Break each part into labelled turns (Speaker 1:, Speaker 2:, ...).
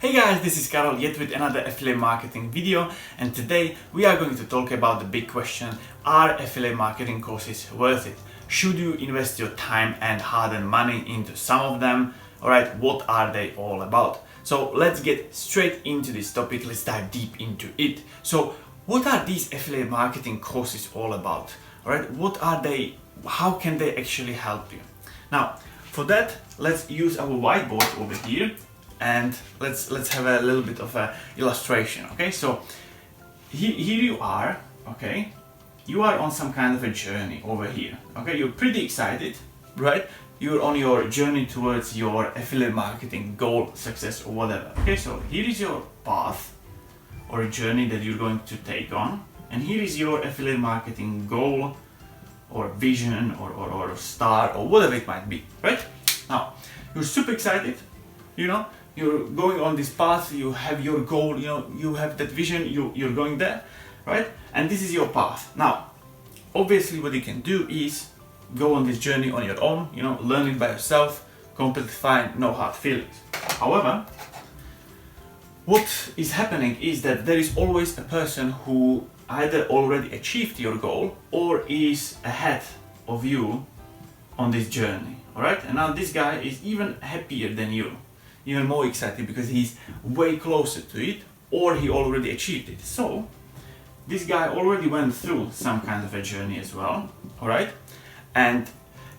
Speaker 1: Hey guys, this is Karol yet with another affiliate marketing video, and today we are going to talk about the big question: are affiliate marketing courses worth it? Should you invest your time and hard-earned money into some of them? Alright, what are they all about? So let's get straight into this topic, let's dive deep into it. So what are these affiliate marketing courses all about? Alright, what are they? How can they actually help you? Now, for that, let's use our whiteboard over here. And let's have a little bit of a illustration. Okay, so here you are. Okay, you are on some kind of a journey over here. Okay, you're pretty excited, right? You're on your journey towards your affiliate marketing goal, success, or whatever. Okay, so here is your path or a journey that you're going to take on, and here is your affiliate marketing goal or vision or star or whatever it might be. Right now, you're super excited. You know, you're going on this path, you have your goal, you know, you have that vision, you're going there, right? And this is your path. Now, obviously what you can do is go on this journey on your own, you know, learn it by yourself, completely fine, no hard feelings. However, what is happening is that there is always a person who either already achieved your goal or is ahead of you on this journey, all right? And now this guy is even happier than you. Even more excited because he's way closer to it, or he already achieved it. So this guy already went through some kind of a journey as well, all right? And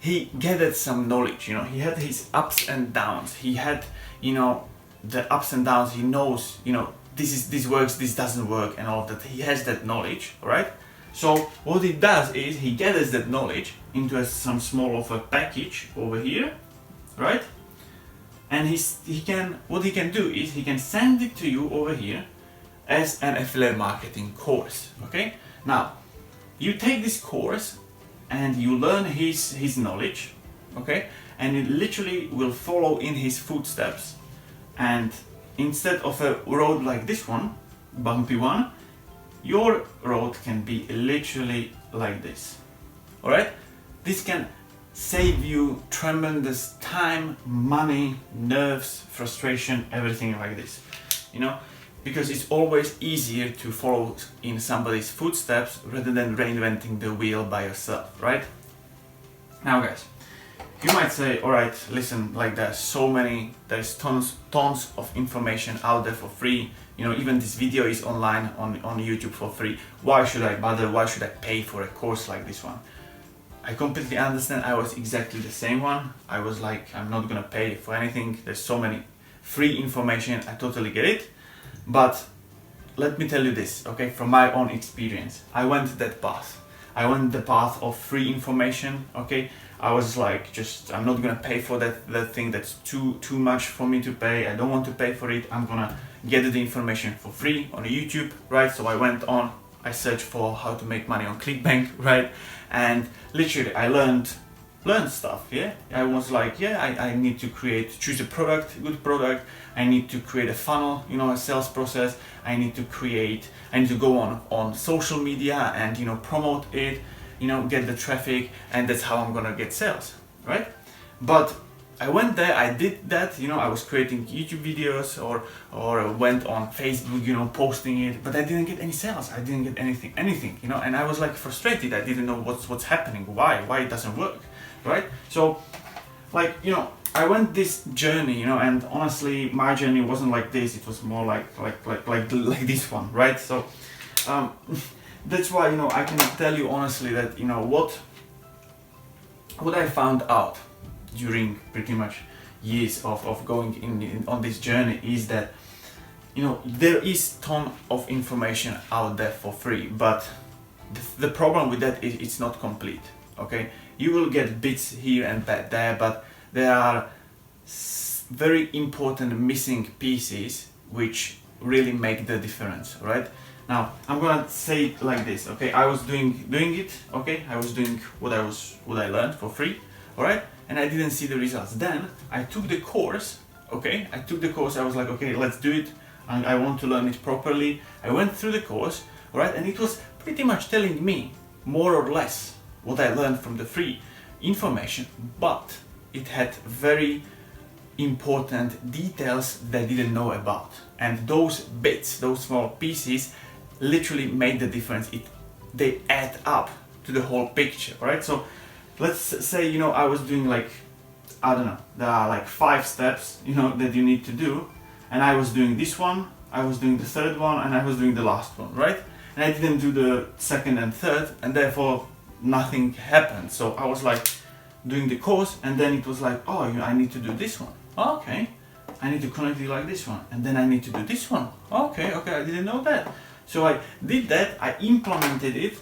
Speaker 1: he gathered some knowledge. You know, he had his ups and downs. He had, you know, the ups and downs. He knows, you know, this works, this doesn't work, and all of that. He has that knowledge, all right? So what he does is he gathers that knowledge into some small of a package over here, right? And what he can do is he can send it to you over here as an affiliate marketing course. Okay. Now, you take this course and you learn his knowledge. Okay, and you literally will follow in his footsteps. And instead of a road like this one, bumpy one, your road can be literally like this. All right. This can save you tremendous time, money, nerves, frustration, everything like this, you know, because it's always easier to follow in somebody's footsteps rather than reinventing the wheel by yourself, right? Now guys, you might say, all right, listen, like there's tons of information out there for free, you know, even this video is online on YouTube for free. Why should I bother? Why should I pay for a course like this one? I completely understand. I was exactly the same one. I was like, I'm not gonna pay for anything. There's so many free information. I totally get it. But let me tell you this, okay? From my own experience, I went that path. I went the path of free information, okay? I was like, I'm not gonna pay for that thing. That's too much for me to pay. I don't want to pay for it. I'm gonna get the information for free on YouTube, right? So I went on, I searched for how to make money on ClickBank, right? And literally I learned stuff, yeah? I was like, yeah, I need to choose a good product. I need to create a funnel, you know, a sales process. I need to go on social media and, you know, promote it, you know, get the traffic, and that's how I'm gonna get sales, right? But I went there, I did that, you know, I was creating YouTube videos or went on Facebook, you know, posting it, but I didn't get any sales. I didn't get anything, you know, and I was like frustrated. I didn't know what's happening, why it doesn't work, right? So, like, you know, I went this journey, you know, and honestly, my journey wasn't like this. It was more like this one, right? So, that's why, you know, I can tell you honestly that, you know, what I found out during pretty much years of going on this journey is that, you know, there is ton of information out there for free, but the problem with that is it's not complete. Okay, you will get bits here and there, but there are very important missing pieces which really make the difference, right? Now I'm gonna say it like this, okay? I was doing it, okay? I was doing what I learned for free, all right? And I didn't see the results. Then I took the course, okay? I was like, okay, let's do it. And I want to learn it properly. I went through the course, all right? And it was pretty much telling me more or less what I learned from the free information, but it had very important details they didn't know about. And those bits, those small pieces literally made the difference. They add up to the whole picture, right? So let's say, I was doing like, I don't know, there are like 5 steps, that you need to do. And I was doing this one, I was doing the third one, and I was doing the last one, right? And I didn't do the second and third, and therefore nothing happened. So I was like doing the course, and then it was like, oh, I need to do this one. Okay, I need to connect it like this one, and then I need to do this one. Okay, I didn't know that. So I did that, I implemented it,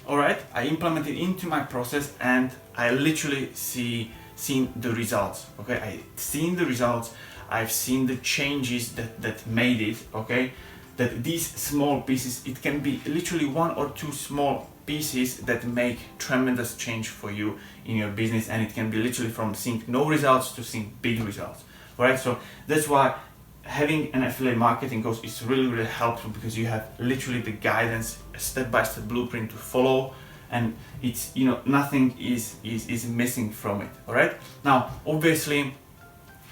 Speaker 1: all right? I implemented it into my process, and I literally seen the results, okay? I've seen the results, I've seen the changes that made it, okay? That these small pieces, it can be literally 1 or 2 small pieces that make tremendous change for you in your business, and it can be literally from seeing no results to seeing big results, right? So that's why having an affiliate marketing course is really helpful, because you have literally the guidance, a step-by-step blueprint to follow, and it's nothing is missing from it. All right, now obviously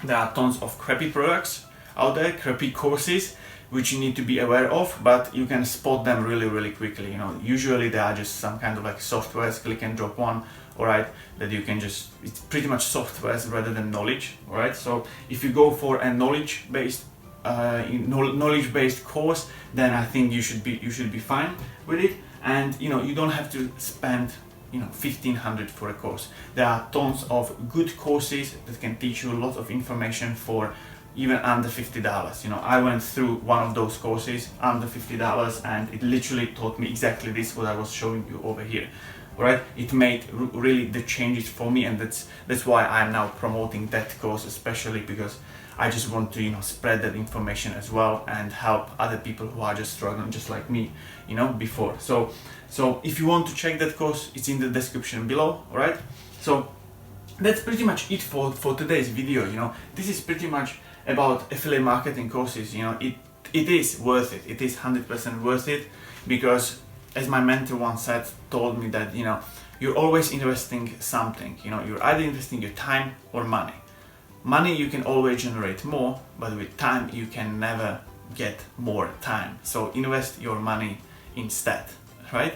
Speaker 1: there are tons of crappy products out there, crappy courses, which you need to be aware of, but you can spot them really quickly. Usually they are just some kind of like softwares, click and drop one, all right, that you can just, it's pretty much softwares rather than knowledge, all right? So if you go for a knowledge-based course, then I think you should be fine with it. And you don't have to spend $1,500 for a course. There are tons of good courses that can teach you a lot of information for even under $50. I went through one of those courses under $50, and it literally taught me exactly this what I was showing you over here. All right, it made really the changes for me, and that's why I'm now promoting that course, especially because I just want to spread that information as well and help other people who are just struggling just like me before. So if you want to check that course, it's in the description below. All right, so that's pretty much it for today's video. This is pretty much about affiliate marketing courses. It is worth it. It is 100% worth it, because as my mentor once told me that you're always investing something. You're either investing your time or money. Money you can always generate more, but with time you can never get more time. So invest your money instead, right?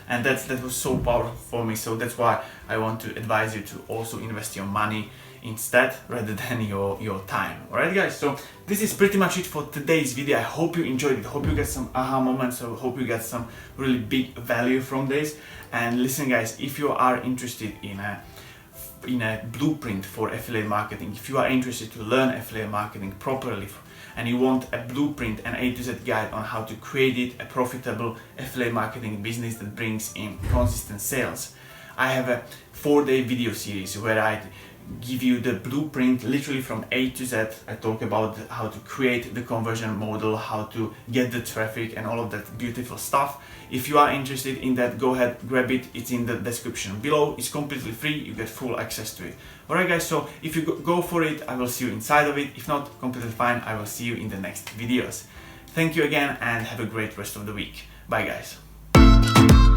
Speaker 1: And that was so powerful for me. So that's why I want to advise you to also invest your money instead rather than your time. All right, guys, so this is pretty much it for today's video. I hope you enjoyed it. Hope you get some aha moments. So hope you get some really big value from this. And listen, guys, if you are interested in a blueprint for affiliate marketing, if you are interested to learn affiliate marketing properly, and you want a blueprint, an A to Z guide on how to create a profitable affiliate marketing business that brings in consistent sales, I have a 4-day video series where I give you the blueprint literally from A to Z. I talk about how to create the conversion model, how to get the traffic, and all of that beautiful stuff. If you are interested in that, go ahead, grab it. It's in the description below. It's completely free. You get full access to it. Alright, guys, so if you go for it, I will see you inside of it. If not, completely fine. I will see you in the next videos. Thank you again, and have a great rest of the week. Bye, guys.